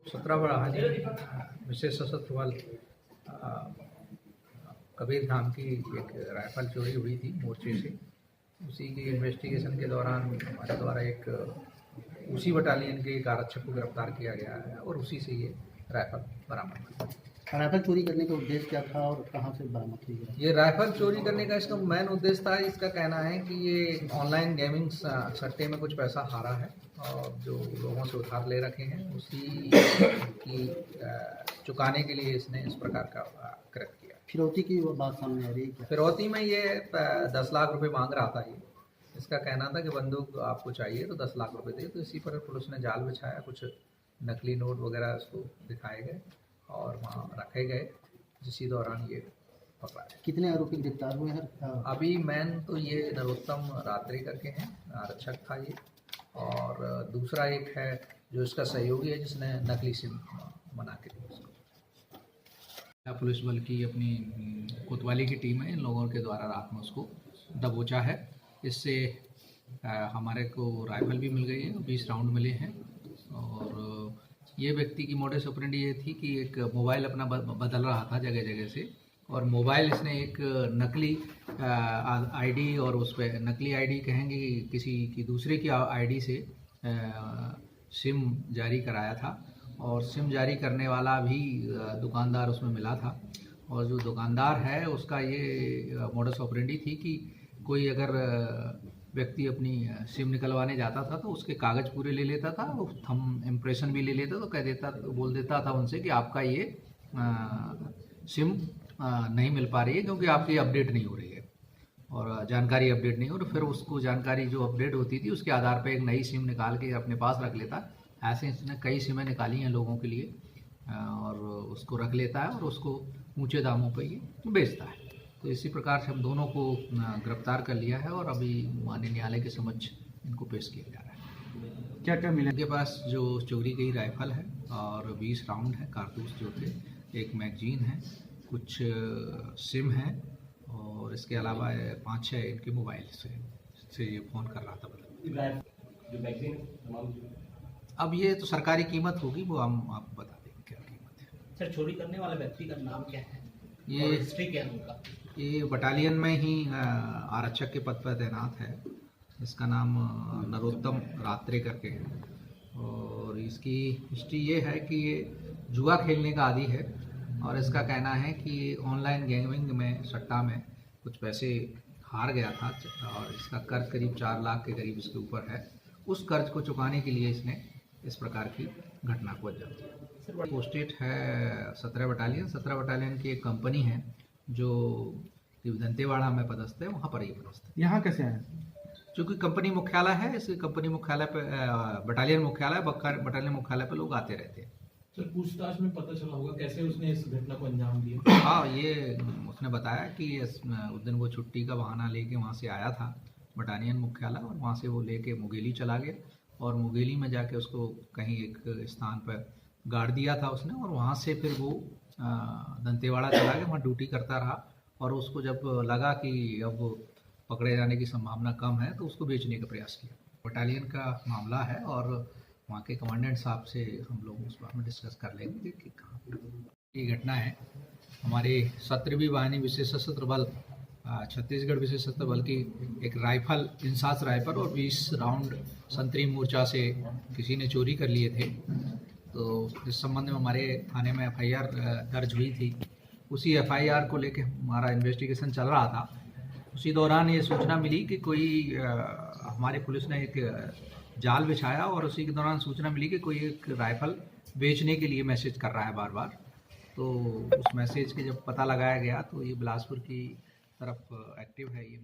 17 बढ़ानी विशेष सशस्त्र बल कबीर धाम की एक राइफल चोरी हुई थी मोर्चे से। उसी की इन्वेस्टिगेशन के दौरान हमारे द्वारा एक उसी बटालियन के एक आरक्षक को गिरफ्तार किया गया है और उसी से ये राइफल बरामद हुई। राइफल चोरी करने का उद्देश्य क्या था और कहाँ से बरामद हुई है? ये राइफल चोरी करने का इसका मेन उद्देश्य था। इसका कहना है कि ये ऑनलाइन गेमिंग सट्टे में कुछ पैसा हारा है और जो लोगों से उधार ले रखे हैं उसी की चुकाने के लिए इसने इस प्रकार का कृत्य किया। फिरौती की बात सामने आ रही है। फिरौती में ये 10 लाख रुपए मांग रहा था। ये इसका कहना था कि बंदूक आपको चाहिए तो 10 लाख रुपए दे। तो इसी पर पुलिस ने जाल बिछाया, कुछ नकली नोट वगैरह उसको दिखाए गए और वहाँ रखे गए, जिसी दौरान ये पकड़ा है। कितने आरोपी गिरफ्तार हुए हैं? अभी मैन तो ये नरोत्तम रात्रि करके हैं, आरक्षक था ये, और दूसरा एक है जो इसका सहयोगी है जिसने नकली सिम बना के दी उसको। पुलिस बल की अपनी कोतवाली की टीम है, इन लोगों के द्वारा रात में उसको दबोचा है। इससे हमारे को राइफल भी मिल गई है, 20 राउंड मिले हैं। और ये व्यक्ति की मोडस ऑपरेंडी ये थी कि एक मोबाइल अपना बदल रहा था जगह जगह से, और मोबाइल इसने एक नकली आईडी, और उस पर नकली आईडी कहेंगे कि किसी की दूसरे की आईडी से सिम जारी कराया था। और सिम जारी करने वाला भी दुकानदार उसमें मिला था। और जो दुकानदार है उसका ये मोडस ऑपरेंडी थी कि कोई अगर व्यक्ति अपनी सिम निकलवाने जाता था तो उसके कागज़ पूरे ले लेता था, थंब इम्प्रेशन भी ले लेता, तो कह देता, बोल देता था उनसे कि आपका ये सिम नहीं मिल पा रही है क्योंकि आपकी अपडेट नहीं हो रही है और जानकारी अपडेट नहीं हो रही। फिर उसको जानकारी जो अपडेट होती थी उसके आधार पर एक नई सिम निकाल के अपने पास रख लेता। ऐसे इसने कई सिमें निकाली हैं लोगों के लिए और उसको रख लेता है और उसको ऊंचे दामों पर ये बेचता है। तो इसी प्रकार से हम दोनों को गिरफ्तार कर लिया है और अभी माननीय न्यायालय के समक्ष इनको पेश किया जा रहा है। क्या क्या मिला? इनके पास जो चोरी गई राइफल है और 20 राउंड है कारतूस जो थे, एक मैगजीन है, कुछ सिम है और इसके अलावा 5-6 इनके मोबाइल से ये फ़ोन कर रहा था। अब ये तो सरकारी कीमत होगी, वो हम आपको बता देंगे क्या कीमत है। सर, चोरी करने वाले व्यक्ति का नाम क्या है? ये हिस्ट्री क्या है उनका? ये बटालियन में ही आरक्षक के पद पर तैनात है। इसका नाम नरोत्तम रात्रि करके है और इसकी हिस्ट्री ये है कि ये जुआ खेलने का आदी है और इसका कहना है कि ऑनलाइन गेमिंग में सट्टा में कुछ पैसे हार गया था और इसका कर्ज करीब 4 लाख के करीब इसके ऊपर है। उस कर्ज को चुकाने के लिए इसने इस प्रकार की घटना को अंजाम दिया। पोस्टेड है 17 बटालियन। 17 बटालियन की एक कंपनी है जो दंतेवाड़ा में पदस्थ है, वहाँ पर ये पदस्थ है। यहाँ कैसे आए? चूँकि कंपनी मुख्यालय है, इस कंपनी मुख्यालय पे बटालियन मुख्यालय बटालियन मुख्यालय पे लोग आते रहते हैं। सर, पूछताछ में पता चला होगा कैसे उसने इस घटना को अंजाम दिया? हाँ, ये उसने बताया कि उस दिन वो छुट्टी का बहाना लेके वहाँ से आया था बटालियन मुख्यालय और वहाँ से वो लेके मुगेली चला गया और मुगेली में जाके उसको कहीं एक स्थान पर गाड़ दिया था उसने और वहाँ से फिर वो दंतेवाड़ा चला गया, वहाँ ड्यूटी करता रहा और उसको जब लगा कि अब पकड़े जाने की संभावना कम है तो उसको बेचने का प्रयास किया। बटालियन का मामला है और वहाँ के कमांडेंट साहब से हम लोग उस बारे में डिस्कस कर लेंगे कि कहाँ ये घटना है। हमारे 17वीं वाहिनी विशेष सशस्त्र बल छत्तीसगढ़ विशेष सशस्त्र बल की एक राइफल, इंसास राइफल और 20 राउंड संतरी मोर्चा से किसी ने चोरी कर लिए थे। तो इस संबंध में हमारे थाने में FIR दर्ज हुई थी। उसी FIR को लेके हमारा इन्वेस्टिगेशन चल रहा था। उसी दौरान ये सूचना मिली कि कोई हमारी पुलिस ने एक जाल बिछाया और उसी के दौरान सूचना मिली कि कोई एक राइफल बेचने के लिए मैसेज कर रहा है बार बार। तो उस मैसेज के जब पता लगाया गया तो ये बिलासपुर की तरफ एक्टिव है ये